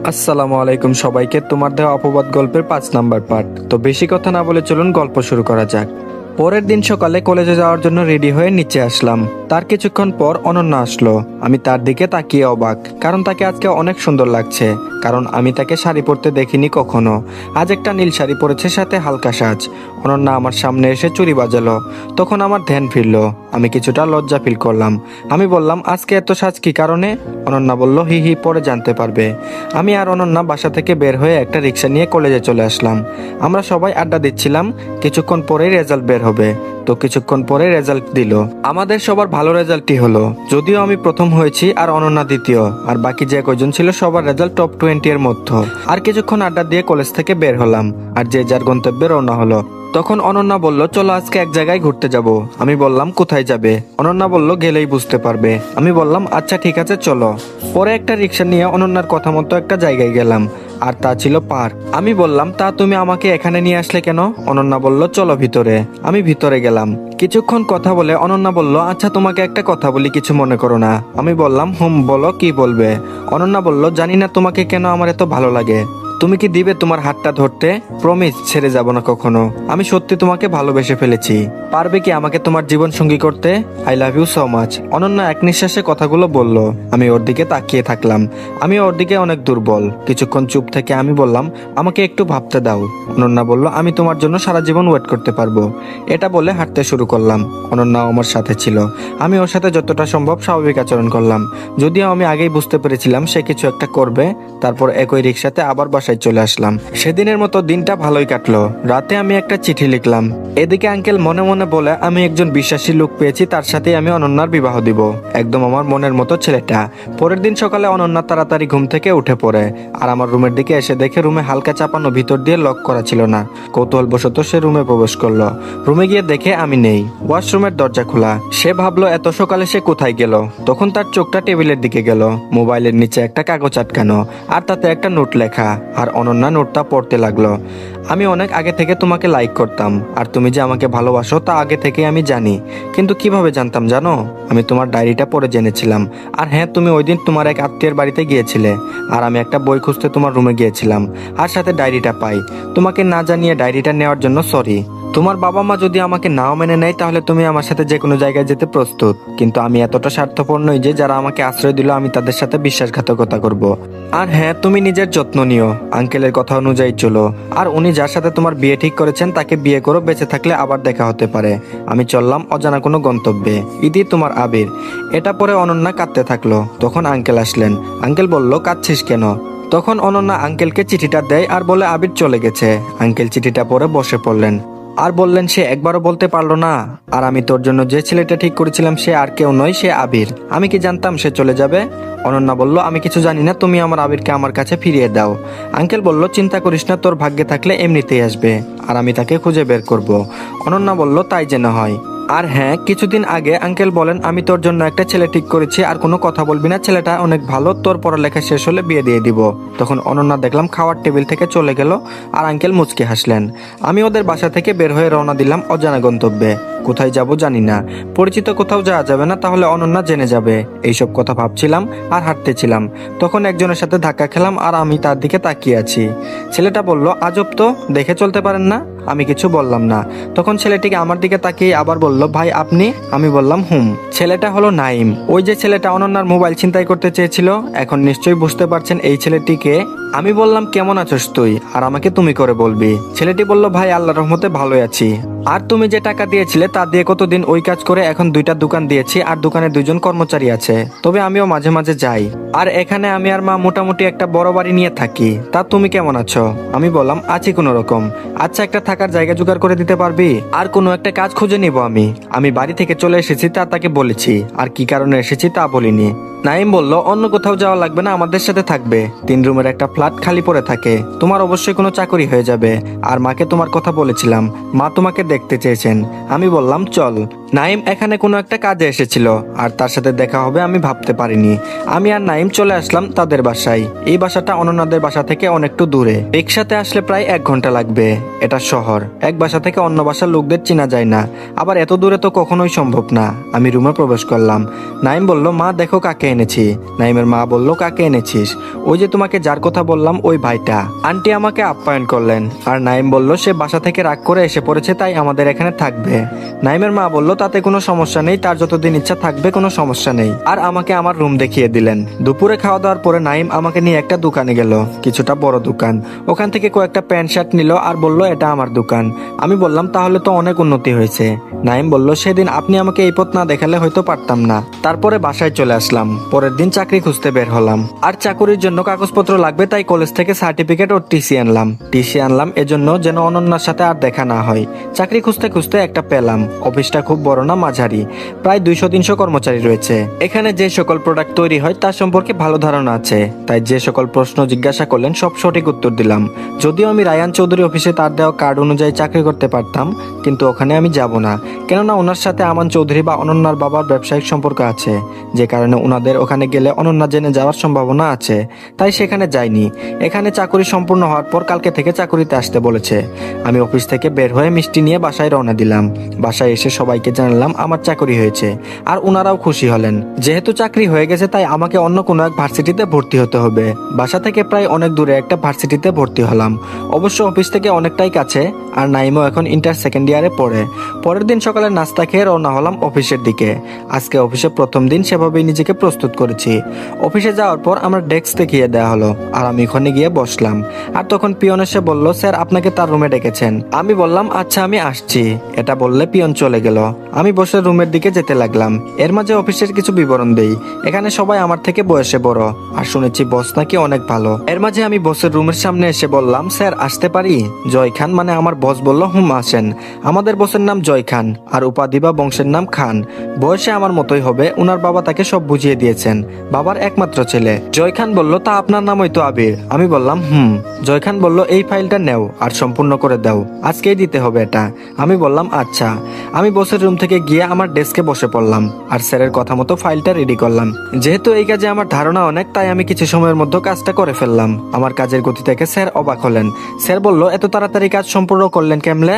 আসসালামু আলাইকুম সবাইকে। তোমার দেওয়া অপবাদ গল্পের 5 নাম্বার পার্ট। তো বেশি কথা না বলে চলুন গল্প শুরু করা যাক। পরের দিন সকালে কলেজে যাওয়ার জন্য রেডি হয়ে নিচে আসলাম। তার কিছুক্ষণ পর অনন্যা আসলো। আমি তার দিকে তাকিয়ে অবাক, কারণ তাকে আজকে অনেক সুন্দর লাগছে। কারণ আমি তাকে শাড়ি পরতে দেখিনি কখনো। আজ একটা নীল শাড়ি পরেছে, সাথে হালকা সাজ। অনন্যা আমার সামনে এসে চুরি বাজালো। তখন আমার ধ্যান ফিরলো। আমি কিছুটা লজ্জা ফিল করলাম। আমি বললাম, আজকে এত সাজ কি কারণে? অনন্যা বলল, হি হি, পরে জানতে পারবে। আমি আর অনন্যা বাসা থেকে বের হয়ে একটা রিক্সা নিয়ে কলেজে চলে আসলাম। আমরা সবাই আড্ডা দিচ্ছিলাম। কিছুক্ষণ পরেই রেজাল্ট বের হবে। তো কিছুক্ষণ পরে রেজাল্ট দিল। আমাদের সবার ভালো রেজাল্টই হলো। যদিও আমি প্রথম হয়েছি আর অনন্যা দ্বিতীয়, আর বাকি যে কয়জন ছিল সবার রেজাল্ট টপ 20 এর মধ্যে। আর কিছুক্ষণ আড্ডা দিয়ে কলেজ থেকে বের হলাম, আর যে যার গন্তব্যে রওনা হলো। তখন অনন্যা বলল, চলো আজকে এক জায়গায় ঘুরতে যাব। আমি বললাম, কোথায় যাবে? অনন্যা বলল, গেলেই বুঝতে পারবে। আমি বললাম, আচ্ছা ঠিক আছে চলো। পরে একটা রিক্সা নিয়ে অনন্যার কথা মতো একটা জায়গায় গেলাম, আর তা ছিল পার্ক। আমি বললাম, তা তুমি আমাকে এখানে নিয়ে আসলে কেন? অনন্যা বলল, চলো ভিতরে। আমি ভিতরে গেলাম। কিছুক্ষণ কথা বলে অনন্যা বলল, আচ্ছা তোমাকে একটা কথা বলি, কিছু মনে করো না। আমি বললাম, বলো, কি বলবে? অনন্যা বলল, জানি না তোমাকে কেন আমার এত ভালো লাগে। তুমি কি দিবে তোমার হাতটা ধরতে? প্রমিস, ছেড়ে যাব না কখনো। আমি সত্যি তোমাকে ভালোবেসে ফেলেছি। পারবে কি আমাকে তোমার জীবন সঙ্গী করতে? I love you so much. Ananya এক নিঃশ্বাসে কথাগুলো বলল। আমি ওর দিকে তাকিয়ে থাকলাম। আমি ওর দিকে অনেক দুর্বল। কিছুক্ষণ চুপ থেকে আমি বললাম, আমাকে একটু ভাবতে দাও। অনন্যা বলল, আমি তোমার জন্য সারা জীবন ওয়েট করতে পারবো। এটা বলে হাঁটতে শুরু করলাম। অনন্যাও আমার সাথে ছিল। আমি ওর সাথে যতটা সম্ভব স্বাভাবিক আচরণ করলাম, যদিও আমি আগেই বুঝতে পেরেছিলাম সে কিছু একটা করবে। তারপর একই রিক্সাতে আবার বাসায় চলে আসলাম। সেদিনের মতো দিনটা ভালোই কাটলো। রাতে আমি একটা চিঠি লিখলাম। এদিকে আঙ্কেল মনে মনে বলে, আমি একজন বিশ্বাসী লোক পেয়েছি, তার সাথে আমি অনন্যার বিবাহ দিব। একদম আমার মনের মতো ছেলেটা। পরের দিন সকালে অনন্যা তাড়াতাড়ি ঘুম থেকে উঠে পড়ে, আর আমার রুমের দিকে এসে দেখে রুমে হালকা চাপানো, ভিতর দিয়ে লক করা ছিল না। কৌতূহলবশত সে রুমে প্রবেশ করলো। রুমে গিয়ে দেখে আমি নেই। ওয়াশরুমের দরজা খোলা। সে ভাবলো এত সকালে সে কোথায় গেল। তখন তার চোখটা টেবিলের দিকে গেল। মোবাইলের নিচে একটা কাগজ আটকানো, আর তাতে একটা নোট লেখা। আর অনন্যা নোটটা পড়তে লাগলো। আমি অনেক আগে থেকে তোমাকে লাইক করতাম, আর তুমি যে আমাকে ভালোবাসো তা আগে থেকে আমি জানি। কিন্তু কিভাবে জানতাম জানো? আমি তোমার ডায়েরিটা পড়ে জেনেছিলাম। আর হ্যাঁ, তুমি ওই দিন তোমার এক আত্মীয়ের বাড়িতে গিয়েছিলে, আর আমি একটা বই খুঁজতে তোমার রুমে গিয়েছিলাম, আর সাথে ডায়েরিটা পাই। তোমাকে না জানিয়ে ডায়েরিটা নেওয়ার জন্য সরি। তোমার বাবা মা যদি আমাকে নাও মেনে নেয়, তাহলে তুমি আমার সাথে যে কোনো জায়গায় যেতে প্রস্তুত। কিন্তু আমি এতটা স্বার্থপর নই যে যারা আমাকে আশ্রয় দিল আমি তাদের সাথে বিশ্বাসঘাতকতা করব। আর হ্যাঁ, তুমি নিজের যত্ন নিও। আঙ্কেলের কথা অনুযায়ী চলো। আর উনি যার সাথে তোমার বিয়ে ঠিক করেছেন তাকে বিয়ে করো, বেঁচে থাকলে আবার দেখা হতে পারে। আমি চললাম অজানা কোনো গন্তব্যে। ইদি, তোমার আবির। এটা পরে অনন্যা কাঁদতে থাকলো। তখন আঙ্কেল আসলেন। আঙ্কেল বলল, কাঁদছিস কেন? তখন অনন্যা আঙ্কেলকে চিঠিটা দেয় আর বলে, আবির চলে গেছে। আঙ্কেল চিঠিটা পরে বসে পড়লেন আর বললেন, সে একবারও বলতে পারলো না। আর আমি তোর জন্য যে ছেলেটা ঠিক করেছিলাম সে আর কেউ নয়, সে আবির। আমি কি জানতাম সে চলে যাবে? অনন্যা বলল, আমি কিছু জানি না, তুমি আমার আবিরকে আমার কাছে ফিরিয়ে দাও। আঙ্কেল বলল, চিন্তা করিস না, তোর ভাগ্যে থাকলে এমনিতেই আসবে, আর আমি তাকে খুঁজে বের করব। অনন্যা বলল, তাই যেন হয়। আর হ্যাঁ, কিছুদিন আগে আঙ্কেল বলেন, আমি তোর জন্য একটা ছেলে ঠিক করেছি, আর কোনো কথা বলবি না, ছেলেটা অনেক ভালো, তোর পড়ালেখা শেষ হলে বিয়ে দিয়ে দিব। তখন অনন্যা দেখলাম খাওয়ার টেবিল থেকে চলে গেল, আর আঙ্কেল মুচকে হাসলেন। আমি ওদের বাসা থেকে বের হয়ে রওনা দিলাম অজানা গন্তব্যে। কোথায় যাব জানি না। পরিচিত কোথাও যাওয়া যাবে না, তাহলে অনন্যা জেনে যাবে। এইসব কথা ভাবছিলাম আর হাঁটতেছিলাম। তখন একজনের সাথে ধাক্কা খেলাম, আর আমি তার দিকে তাকিয়ে আছি। ছেলেটা বলল, আজব তো, দেখে চলতে পারেন না? আমি কিছু বললাম না। তখন ছেলেটিকে আমার দিকে তাকিয়ে আবার বলল, ভাই আপনি? আমি বললাম, ছেলেটা হলো নাইম, ওই যে ছেলেটা অনন্যার মোবাইল ছিনতাই করতে চেয়েছিল। এখন নিশ্চয়ই বুঝতে পারছেন এই ছেলেটিকে। আমি বললাম, কেমন আছোস তুই? আর আমাকে তুমি করে বলবি। ছেলেটি বলল, ভাই আল্লাহর রহমতে ভালোই আছি। আর তুমি যে টাকা দিয়েছিলে তা দিয়ে কতদিন ওই কাজ করে এখন 2টা দোকান দিয়েছি, আর দোকানে 2জন কর্মচারী আছে। তবে আমিও মাঝে মাঝে যাই। আর এখানে আমি আর মা মোটামুটি একটা বড় বাড়ি নিয়ে থাকি। তা তুমি কেমন আছো? আমি বললাম, আছি কোনো রকম। আচ্ছা, একটা থাকার জায়গা জোগাড় করে দিতে পারবি? আর কোনো একটা কাজ খুঁজে নিব। আমি বাড়ি থেকে চলে এসেছি তা তাকে বলেছি, আর কি কারণে এসেছি তা বলিনি। নাইম বলল, অন্য কোথাও যাওয়া লাগবে না, আমাদের সাথে থাকবে। 3 রুমের একটা ফ্ল্যাট খালি পড়ে থাকে, তোমার অবশ্যই কোনো চাকরি হয়ে যাবে। আর মাকে তোমার কথা বলেছিলাম, মা তোমাকে দেখতে চেয়েছেন। আমি বললাম, চল। নাইম এখানে কোনো একটা কাজে এসেছিল আর তার সাথে দেখা হবে আমি ভাবতে পারিনি। আমি আর নাইম চলে আসলাম তাদের বাসায়। এই বাসাটা অনন্যাদের বাসা থেকে অনেকটু দূরে, রিক্সাতে আসলে প্রায় 1 ঘন্টা লাগবে। এটা শহর, এক বাসা থেকে অন্য বাসার লোকদের চেনা যায় না, আবার এত দূরে তো কখনোই সম্ভব না। আমি রুমে প্রবেশ করলাম। নাইম বলল, মা দেখো কাকে এনেছি। নাইমের মা বলল, কাকে এনেছিস? ওই যে তোমাকে যার কথা বললাম ওই ভাইটা। আন্টি আমাকে আপ্যায়ন করলেন আর নাইম বলল সে বাসা থেকে রাগ করে এসে পড়েছে, তাই আমাদের এখানে থাকবে। নাইমের মা বলল, তাতে কোনো সমস্যা নেই, তার যতদিন ইচ্ছা থাকবে, কোনো সমস্যা নেই। আর আমাকে আমার রুম দেখিয়ে দিলেন। দুপুরে খাওয়া দাওয়ার পরে নাইম আমাকে নিয়ে একটা দোকানে গেল, কিছুটা বড় দোকান। ওখান থেকে কয়েকটা প্যান্ট শার্ট নিল আর বলল এটা আমার দোকান। আমি বললাম তাহলে তো অনেক উন্নতি হয়েছে। নাইম বলল, সেদিন আপনি আমাকে এই পথ না দেখালে হয়তো পারতাম না। তারপরে বাসায় চলে আসলাম। পরের দিন চাকরি খুঁজতে বের হলাম। আর চাকরির জন্য কাগজপত্র লাগবে, তাই কলেজ থেকে সার্টিফিকেট ও টিসি আনলাম এজন্য যেন অনন্যার সাথে আর দেখা না হয়। চাকরি খুঁজতে খুঁজতে একটা পেলাম। অফিসটা খুব বড় না, মাঝারি, প্রায় 200-300 কর্মচারী রয়েছে। এখানে যে সকল প্রোডাক্ট তৈরি হয় তার সম্পর্কে ভালো ধারণা আছে, তাই যে সকল প্রশ্ন জিজ্ঞাসা করলেন সব সঠিক উত্তর দিলাম। যদিও আমি রায়ান চৌধুরী অফিসে তার দেওয়া কার্ড অনুযায়ী চাকরি করতে পারতাম, কিন্তু ওখানে আমি যাব না, কেননা ওনার সাথে আমান চৌধুরী বা অনন্যার বাবার ব্যবসায়িক সম্পর্ক আছে, যে কারণে ওনাদের ওখানে গেলে অনন্যা জেনে যাওয়ার সম্ভাবনা আছে, তাই সেখানে যাইনি। এখানে চাকরি সম্পূর্ণ হওয়ার পর কালকে থেকে চাকরিতে আসতে বলেছে। আমি অফিস থেকে বের হয়ে মিষ্টি নিয়ে বাসায় রওনা দিলাম। বাসায় এসে সবাইকে জানালাম আমার চাকরি হয়েছে, আর ওনারাও খুশি হলেন। যেহেতু চাকরি হয়ে গেছে তাই আমাকে অন্য কোনো এক ভার্সিটিতে ভর্তি হতে হবে। বাসা থেকে প্রায় অনেক দূরে একটা ভার্সিটিতে ভর্তি হলাম, অবশ্য অফিস থেকে অনেকটাই কাছে। আর নাইমও এখন ইন্টার সেকেন্ড ইয়ারে পড়ে। পরের দিন সকালে নাস্তা খেয়ে রওনা হলাম অফিসের দিকে। আজকে অফিসে প্রথম দিন, সেভাবেই নিজেকে প্রস্তুত করেছি। অফিসে যাওয়ার পর আমার ডেস্ক দেখিয়ে দেওয়া হলো আর আমি ওখানে গিয়ে বসলাম। আর তখন পিয়ন এসে বলল, স্যার আপনাকে তার রুমে ডেকেছেন। আমি বললাম আচ্ছা আমি আসছি। এটা বললে পিয়ন চলে গেল। আমি বসে রুমের দিকে যেতে লাগলাম। এর মাঝে অফিসের কিছু বিবরণ দেই। এখানে সবাই আমার থেকে বয়সে বড়, আর শুনেছি বস নাকি অনেক ভালো। এর মাঝে আমি বসের রুমের সামনে এসে বললাম, স্যার আসতে পারি? জয় খান মানে আমার বস বলল, হুম আসেন। আমাদের বসের নাম জয় খান আর উপাধি বা বংশের নাম খান। বয়সে আমার মতোই হবে। উনার বাবা তাকে সব বুঝিয়ে দিয়েছেন, বাবার একমাত্র ছেলে। জয় খান বলল, তা আপনার নামই তো আবির। আমি বললাম হুম। জয় খান বলল, এই ফাইলটা নেও আর সম্পূর্ণ করে দাও, আজকেই দিতে হবে এটা। আমি বললাম আচ্ছা। আমি বসের রুম থেকে গিয়ে আমার ডেস্কে বসে পড়লাম আর স্যারের কথা মতো ফাইলটা রেডি করলাম। যেহেতু এই কাজে আমার ধারণা অনেক, তাই আমি কিছু সময়ের মধ্যে কাজটা করে ফেললাম। আমার কাজের গতি থেকে স্যার অবাক হলেন। স্যার বলল, এত তাড়াতাড়ি কাজ সম্পূর্ণ করলেন কেমনে?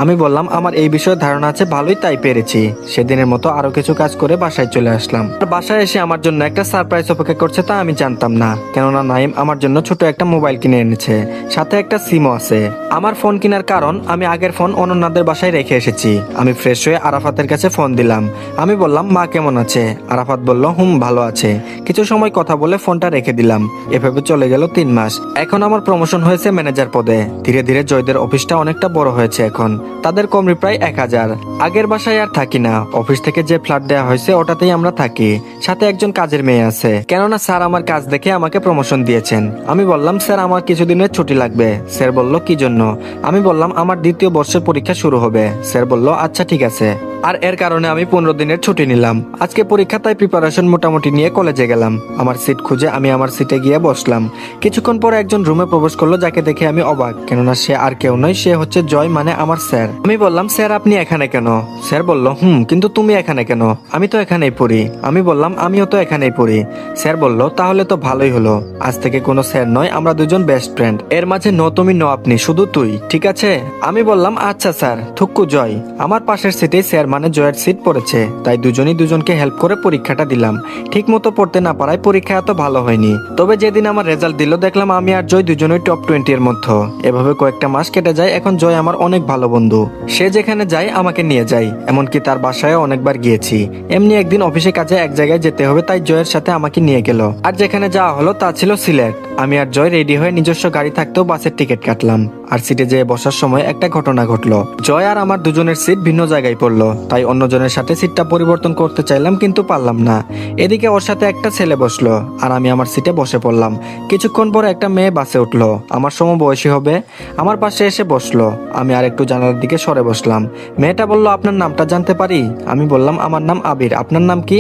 আমি বললাম আমার এই বিষয়ে ধারণা আছে ভালোই, তাই পেরেছি। সেদিনের মতো আরো কিছু কাজ করে বাসায় চলে আসলাম। আর বাসায় এসে আমার জন্য একটা সারপ্রাইজ অপেক্ষা করছে তা আমি জানতাম না, কেননা নাইম আমার জন্য ছোট একটা মোবাইল কিনে এনেছে, সাথে একটা সিমও আছে। আমার ফোন কেনার কারণ, আমি আগের ফোন অনন্যাদের বাসায় রেখে এসেছি। আমি ফ্রেশ হয়ে আরাফাতের কাছে ফোন দিলাম। আমি বললাম, মা কেমন আছে? আরাফাত বলল, হুম ভালো আছে। কিছু সময় কথা বলে ফোনটা রেখে দিলাম। এভাবে চলে গেল 3 মাস। এখন আমার প্রমোশন হয়েছে ম্যানেজার পদে। ধীরে ধীরে জয়দের অফিসটা অনেকটা বড় হয়েছে। এখন তাদের কর্মী প্রায় 1000। আগের বাসায় আর থাকি না, অফিস থেকে যে ফ্ল্যাট দেওয়া হয়েছে ওটাতেই আমরা থাকি। সাথে একজন কাজের মেয়ে আছে, কেননা স্যার আমার কাজ দেখে আমাকে প্রমোশন দিয়েছেন। আমি বললাম, স্যার আমার কিছুদিনের ছুটি লাগবে। স্যার বলল, কি জন্য? আমি বললাম, আমার 2য় বর্ষের পরীক্ষা শুরু হবে। স্যার বলল, আচ্ছা ঠিক আছে। আর এর কারণে আমি 15 দিনের ছুটি নিলাম। আজকে পরীক্ষা, তাই প্রিপারেশন মোটামুটি নিয়ে কলেজে গেলাম। আমার সিট খুঁজে আমি আমার সিটে গিয়ে বসলাম। কিছুক্ষণ পরে একজন রুমে প্রবেশ করলো, যাকে দেখে আমি অবাক, কেননা সে আর কেউ নয়, সে হচ্ছে জয়, মানে আমার স্যার। আমি বললাম, স্যার আপনি এখানে কেন? স্যার বলল, কিন্তু তুমি এখানে কেন? আমি তো এখানেই পড়ি। আমি বললাম, আমিও তো এখানেই পড়ি। স্যার বলল, তাহলে তো ভালোই হলো, আজ থেকে কোনো স্যার নয়, আমরা দুজন বেস্ট ফ্রেন্ড। এর মাঝে ন তুমি ন আপনি, শুধু তুই, ঠিক আছে? আমি বললাম, আচ্ছা স্যার। থুক্কু জয়। আমার পাশের সিটে স্যার মানে জয়ের সিট পড়েছে, তাই দুজনই দুজনকে হেল্প করে পরীক্ষাটা দিলাম। ঠিক মতো পড়তে না পারায় পরীক্ষা এত ভালো হয়নি। তবে যেদিন আমার রেজাল্ট দিল, দেখলাম আমি আর জয় দুজনই টপ 20 এর মধ্যে। এভাবে কয়েকটা মাস কেটে যায়। এখন জয় আমার অনেক ভালো বন্ধু। সে যেখানে যায় আমাকে নিয়ে যায়, এমনকি তার বাসায় অনেকবার গিয়েছি। এমনি একদিন অফিসে কাজে এক জায়গায় যেতে হবে, তাই জয়ের সাথে আমাকে নিয়ে গেল। আর যেখানে যাওয়া হলো তা ছিল সিলেট। আমি আর জয় রেডি হয়ে নিজস্ব গাড়ি থাকতেও বাসের টিকিট কাটলাম। আর সিটে যেয়ে বসার সময় একটা ঘটনা ঘটলো। জয় আর আমার দুজনের সিট ভিন্ন জায়গায় পড়লো, তাই অন্যজনের সাথে সিটটা পরিবর্তন করতে চাইলাম, কিন্তু পারলাম না। এদিকে ওর সাথে একটা ছেলে বসলো আর আমি আমার সিটে বসে পড়লাম। কিছুক্ষণ পরে একটা মেয়ে বাসে উঠলো, আমার সমবয়সী হবে। আমার পাশে এসে বসলো। আমি আর একটু জানালার দিকে সরে বসলাম। মেয়েটা বলল, আপনার নামটা জানতে পারি? আমি বললাম, আমার নাম আবির। আপনার নাম কি?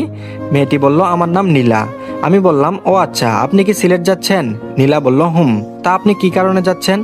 মেয়েটি বলল, আমার নাম নীলা। আমি বললাম, ও আচ্ছা, আপনি কি সিলেট যাচ্ছেন? নীলা বলল, হুম। তা আপনি কি কারণে যাচ্ছেন?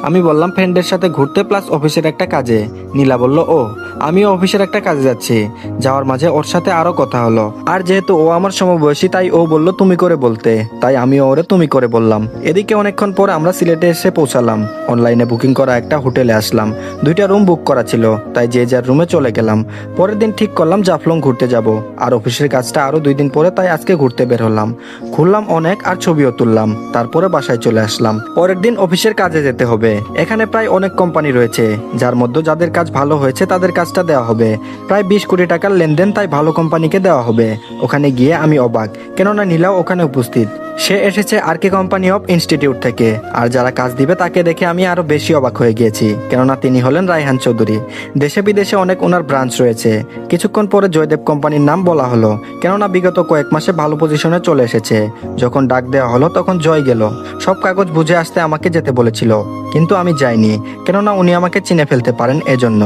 আমি বললাম ফ্রেন্ডের সাথে ঘুরতে প্লাস অফিসের একটা কাজে। নীলা বলল, ও আমিও অফিসের একটা কাজে যাচ্ছি। যাওয়ার মাঝে ওর সাথে আরো কথা হলো, আর যেহেতু ও আমার সমবয়সী তাই ও বলল তুমি করে বলতে, তাই আমিও ওরে তুমি করে বললাম। এদিকে অনেকক্ষণ পর আমরা সিলেটে এসে পৌঁছালাম। অনলাইনে বুকিং করা একটা হোটেলে আসলাম। 2টা রুম বুক করা ছিল, তাই যে যার রুমে চলে গেলাম। পরের দিন ঠিক করলাম জাফলং ঘুরতে যাব, আর অফিসের কাজটা আরো 2 দিন পরে, তাই আজকে ঘুরতে বের হলাম। ঘুরলাম অনেক আর ছবিও তুললাম, তারপরে বাসায় চলে আসলাম। পরের দিন অফিসের কাজে যেতে হবে। এখানে প্রায় অনেক কোম্পানি রয়েছে, যার মধ্যে যাদের কাজ ভালো হয়েছে তাদের কাজটা দেওয়া হবে। প্রায় 20 কোটি টাকার লেনদেন, তাই ভালো কোম্পানিকে দেওয়া হবে। ওখানে গিয়ে আমি অবাক, কেননা নীলাও ওখানে উপস্থিত। সে এসেছে আর কে কোম্পানি অফ ইনস্টিটিউট থেকে, আর যারা কাজ দিবে তাকে দেখে আমি আরো বেশি অবাক হয়ে গিয়েছি, কেননা তিনি হলেন রায়হান চৌধুরী। দেশে বিদেশে অনেক ওনার ব্রাঞ্চ রয়েছে। কিছুক্ষণ পরে জয়দেব কোম্পানির নাম বলা হলো, কেননা বিগত কয়েক মাসে ভালো পজিশনে চলে এসেছে। যখন ডাক দেওয়া হলো তখন জয় গেল। সব কাগজ বুঝে আসতে আমাকে যেতে বলেছিল, কিন্তু আমি যাইনি, কেননা উনি আমাকে চিনে ফেলতে পারেন এজন্য।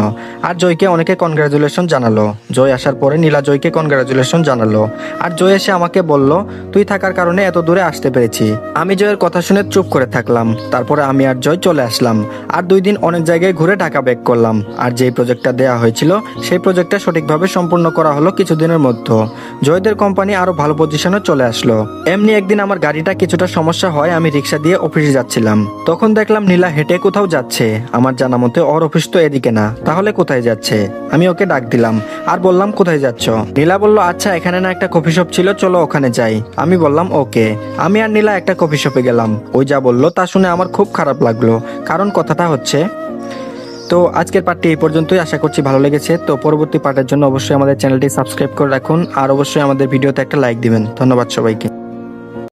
আর জয়কে অনেকে কনগ্রাচুলেশন জানালো। জয় আসার পরে নীলা জয়কে কনগ্রাচুলেশন জানালো, আর জয় এসে আমাকে বলল, তুই থাকার কারণে এত দূরে আসতে পেরেছি। আমি জয়ের কথা শুনে চুপ করে থাকলাম। তারপরে আমি আর জয় চলে আসলাম, আর 2 দিন অনেক জায়গায় ঘুরে ঢাকা ব্যাক করলাম। আর যেই প্রজেক্টটা দেওয়া হয়েছিল সেই প্রজেক্টটা সঠিকভাবে সম্পূর্ণ করা হলো কিছুদিনের মধ্যে। জয়দের কোম্পানি আরো ভালো পজিশনে চলে আসলো। এমনি একদিন আমার গাড়িটা কিছুটা সমস্যা হয়, আমি রিক্সা দিয়ে অফিসে যাচ্ছিলাম। তখন দেখলাম নীলা হেঁটে কোথাও যাচ্ছে। আমার জানা মতে ওর অফিস তো এদিকে না, তাহলে কোথায় যাচ্ছে? আমি ওকে ডাক দিলাম আর বললাম, কোথায় যাচ্ছ? নীলা বলল, আচ্ছা এখানে না একটা কফি শপ ছিল, চলো ওখানে যাই। আমি বললাম ওকে। আমি আর নীলা একটা কফি শপে গেলাম। ওই যা বললো তা শুনে আমার খুব খারাপ লাগলো, কারণ কথাটা হচ্ছে। তো আজকের পার্টটি এই পর্যন্তই, আশা করছি ভালো লেগেছে। তো পরবর্তী পার্টের জন্য অবশ্যই আমাদের চ্যানেলটি সাবস্ক্রাইব করে রাখুন, আর অবশ্যই আমাদের ভিডিওতে একটা লাইক দিবেন। ধন্যবাদ সবাইকে।